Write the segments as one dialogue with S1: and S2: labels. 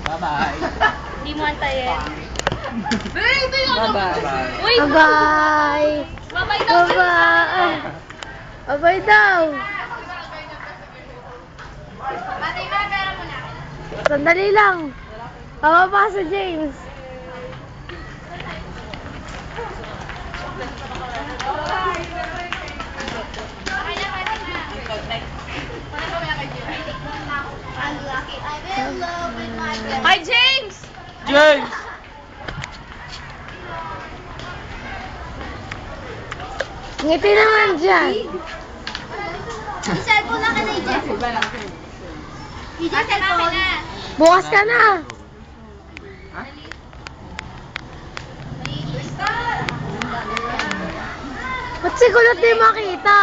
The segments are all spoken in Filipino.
S1: Bye-bye.
S2: Hindi mo antayin.
S1: Bye-bye.
S2: Uy!
S3: Bye-bye!
S2: Babay daw!
S3: Bye-bye! Bye-bye daw!
S2: Batay ba? Pera mo na.
S3: Sandali lang. Pababa sa James.
S2: Hi, James!
S1: James!
S3: Ngiti naman dyan.
S2: Yung cellphone na ka na, EJ. EJ, cellphone.
S3: Bukas ka na. Ba't si Kulot di makita?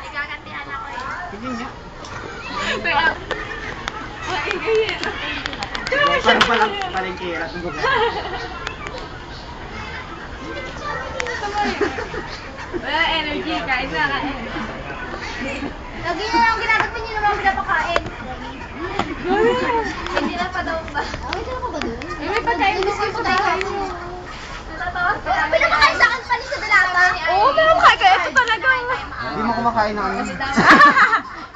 S2: Ikakantihan ako eh.
S1: Sige nga.
S2: Kaya,
S1: Paano pala palengkera?
S2: wala energy, kain na, kain. Lagi nyo lang ginagawa nyo naman pinapakain. Hindi na pa daw ba? Hindi na pa ba doon? May pagkain mo sa pagkain mo. Natatawa ka? Pinapakain sa akin panis sa dalata? Oo, pinapakain ka. Ito talaga.
S1: Hindi mo kumakain ng ano.
S2: May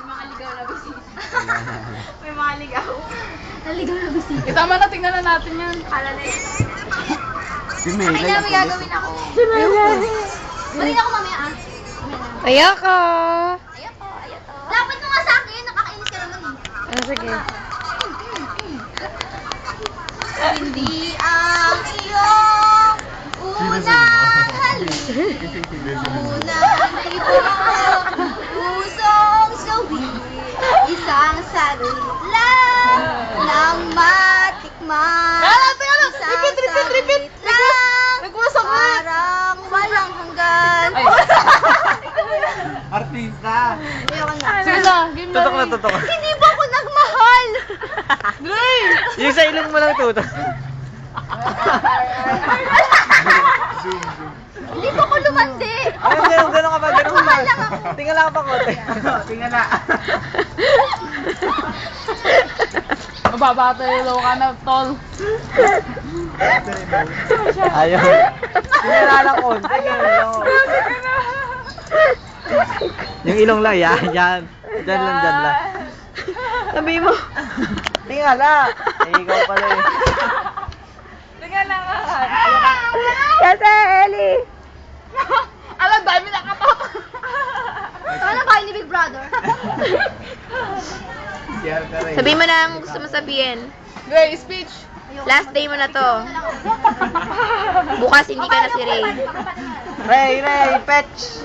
S2: mga ligaw na bisita. May mga ligaw. Naligaw na bisita.
S4: Tama na, tingnan na natin yan.
S2: Kala na yun.
S1: Si May.
S2: Ay na, may gagawin ako. Balik ako mamaya ah.
S3: Ayoko.
S2: Ayoko. Dapat mo nga sa akin, nakakainis ka naman eh.
S3: Ah, sige.
S2: Hindi ang iyong unang halik. Unang tibok, pusong sawi. Isang saglit lang nang matikman. Isang saglit lang, parang walang hanggan.
S1: Artista.
S2: Ayoko na.
S4: Sige na, game na.
S1: Tutok na tutok.
S2: Hindi ba ako nagmahal?
S4: Dre!
S1: Yung sa ilong mo lang tutok. Zoom.
S2: Hindi ba ako lumandi?
S1: Ano gano'n ka ba? Gano'n ka ba?
S2: Nagmahal lang ako.
S1: Tingala ka pa konti. Tingala.
S4: Mababatalo ka na, tol.
S1: Ayaw. Tingala lang konti. Gano'n lang. Yung ilong lang, yan. Yan. Diyan lang.
S3: Sabi mo.
S1: Tingala. Eh, ikaw pala eh.
S4: Tingnan lang ka.
S3: Kasi, Ellie.
S4: Alam, dami na katap.
S2: Sana ba ni Big Brother?
S1: Share ka rin.
S3: Sabi mo na ang gusto mo sabihin.
S4: Dre, speech.
S3: Last day mo na to. Bukas hindi ka na si Ray.
S1: Ray, fetch!